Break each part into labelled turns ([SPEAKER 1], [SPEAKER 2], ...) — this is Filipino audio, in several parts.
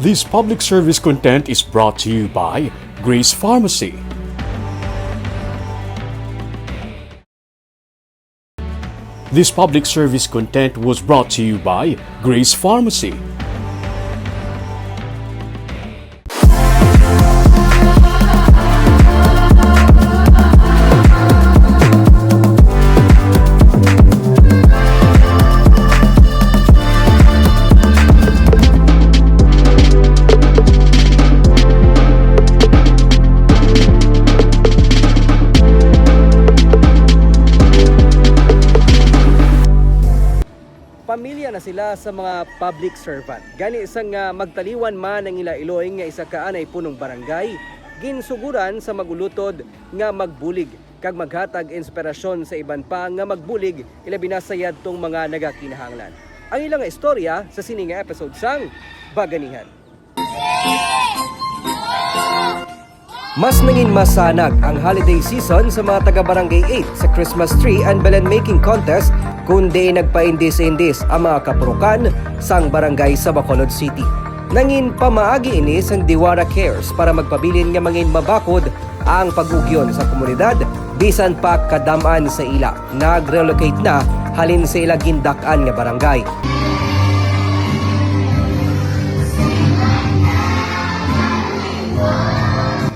[SPEAKER 1] This public service content is brought to you by Grace Pharmacy. This public service content was brought to you by Grace Pharmacy.
[SPEAKER 2] Pamilya na sila sa mga public servant. Gani isang magtaliwan man ang ila iloy nga isa ka anay punong barangay, ginsuguran sa magulutod nga magbulig kag maghatag inspirasyon sa iban pa nga magbulig ila binasayad tong mga nagakinahanglan. Ang ilang istorya sa sini nga episode sang Baganihan. Mas naging masanag ang holiday season sa mga taga-Barangay 8 sa Christmas Tree and Belen Making Contest kundi nagpaindis-indis ang mga kapurukan sang barangay sa Bacolod City. Nangin pamaagi ini sang Diwara Cares para magpabilin nga mangin mabakod ang pag-ugyon sa komunidad bisan pa kadamaan sa ila. Nag-relocate na halin sa ila gindak-an nga barangay.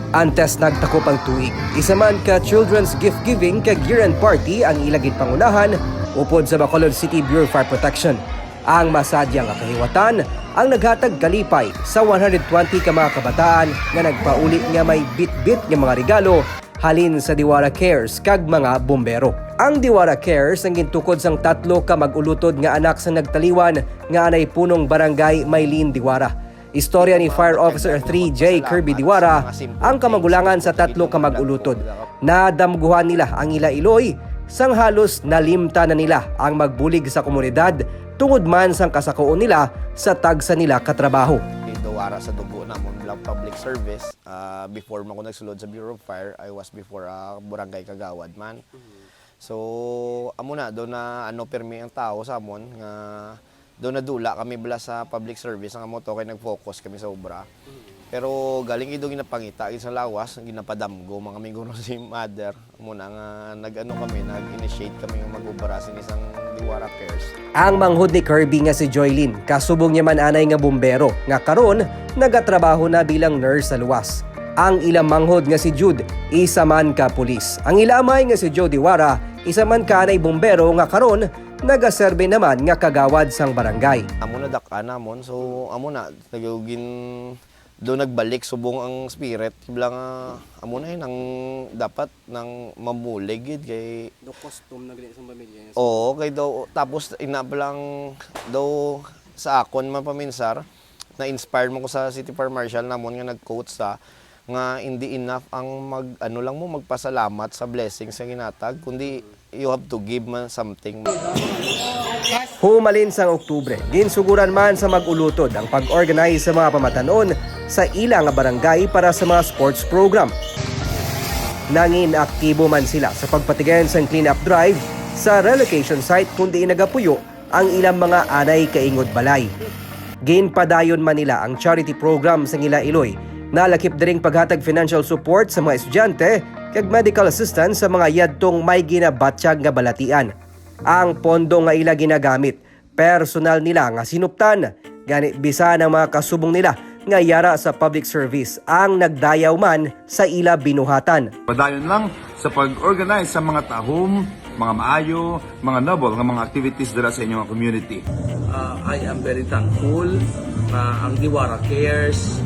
[SPEAKER 2] Antes nagtakop ang tuig. Isa man ka children's gift giving kag year-end party ang ilagid pangunahan upod sa Bacolod City Bureau of Fire Protection. Ang masadya nga kahiwatan ang naghatag kalipay sa 120 ka mga kabataan nga nagpauli nga may bit-bit nga mga regalo halin sa Diwara Cares kag mga bombero. Ang Diwara Cares ang gintukod sang 3 ka mag-ulutod nga anak sa nagtaliwan nga anay punong barangay Maylin Diwara. Istorya ni Fire Officer 3J Kirby Diwara ang kamagulangan sa 3 ka mag-ulutod. Nadamguhan nila ang ila iloy sang halos nalimta na nila ang magbulig sa komunidad tungod man sang kasakoon nila sa tagsa nila katrabaho.
[SPEAKER 3] Diwara sa dugo namon bilang public service. Before man ko nagsulod sa Bureau of Fire, I was before barangay kagawad man. So amo na do na permi ang tao sa amon nga doon nadula kami bala sa public service ang amo to kay nag-focus kami sa obra. Pero galing idong ginapangita sa lawas, ginapadamgo mga minggo si mother. Muna nga nag-initiate kami ng mag-obra sa isang Diwara Cares. Ang
[SPEAKER 2] manghud ni Kirby nga si Joylyn, kasubong niya man anay nga bumbero, nga karon nagatrabaho na bilang nurse sa luwas. Ang ilang manghud nga si Jude, isa man ka pulis. Ang ilamay nga si Joe Diwara, isa man ka anay bumbero nga karon nagaserbe naman nga kagawad sang barangay.
[SPEAKER 3] Amo na dak-an namon, so amo na nagugin do nagbalik subong ang spirit bilang amo na yun ang dapat nang mamulig gid kay
[SPEAKER 2] do costume na gid sa pamilya.
[SPEAKER 3] Oo, kay do tapos inabalang do sa akon man paminsar na inspired mo ko sa City Fire Marshal namon nga nag-quote sa nga hindi enough ang lang mo magpasalamat sa blessings sa ginatag kundi you have to give man something.
[SPEAKER 2] Humalin sang Oktubre, ginsuguran man sa mag-ulutod ang pag-organize sa mga pamatanon sa ilang barangay para sa mga sports program. Nangin aktibo man sila sa pagpatigan sang clean-up drive sa relocation site kundi nagapuyo ang ilang mga anay kaingod balay. Ginpadayon man nila ang charity program sa Ila Iloy. Nalakip diring paghatag financial support sa mga estudyante kag medical assistance sa mga yadtong may ginabatsyag nga balatian. Ang pondo nga ila ginagamit, personal nila nga sinuptan. Gani bisan ang mga kasubong nila nga yara sa public service ang nagdayaw man sa ila binuhatan.
[SPEAKER 4] Padayon lang sa pag-organize sa mga tahom, mga maayo, mga noble nga mga activities dira sa inyong community.
[SPEAKER 5] I am very thankful na ang Diwara Cares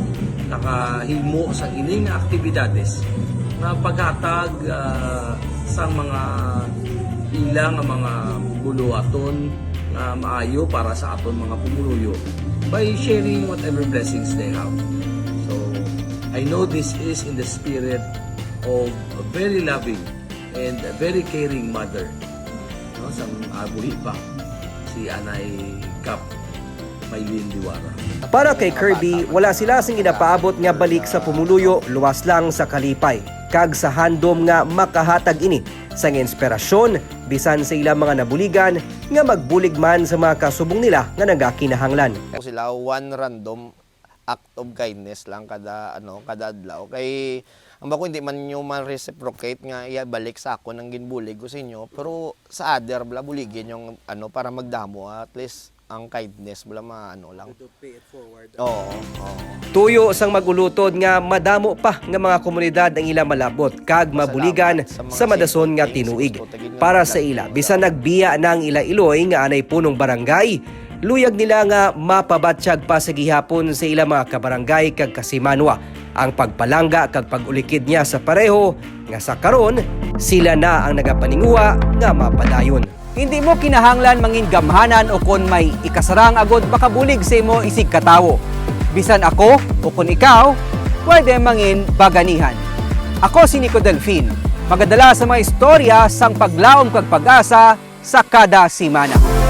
[SPEAKER 5] nakahimo sa ining aktibidades na paghatag sa mga ilang mga buluaton na maayo para sa aton mga pumuluyo by sharing whatever blessings they have. So I know this is in the spirit of a very loving and a very caring mother, no, sa abuhi pa si Anay Kap Maylin Diwara.
[SPEAKER 2] Para kay Kirby, wala sila sing ginapaabot nga balik sa pumuluyo, luwas lang sa kalipay. Kag sa handom nga makahatag ini sang inspirasyon bisan sa ilang mga nabuligan nga magbulig man sa mga kasubong nila nga nagakinahanglan.
[SPEAKER 3] Sila one random act of kindness lang kada adlaw kay ang bako hindi man nyo man-reciprocate nga balik sa ako ng ginbulig ko sa inyo pero sa other bla buligin yung para magdamo at least ang kindness bla lang.
[SPEAKER 2] To pay it forward.
[SPEAKER 3] Oo.
[SPEAKER 2] Tuyo sang magulutod nga madamo pa nga mga komunidad ang ila malabot kag mabuligan sa madason nga tinuig. Para sa ila bisan nagbiya ng ila iloy nga anay punong barangay, luyag nila nga mapabatsyag pa sa gihapon sa ila mga kabarangay kag kasimanwa ang pagpalangga kag pagulikid niya sa pareho nga sa karon sila na ang nagapaninguha nga mapadayon.
[SPEAKER 6] Hindi mo kinahanglan mangin gamhanan o kon may ikasarang agod makabulig sa imo isig katawo. Bisan ako o kon ikaw, pwede mangin baganihan. Ako si Nico Delfin, magadala sa mga istorya sang paglaom kag pag-asa sa kada simana.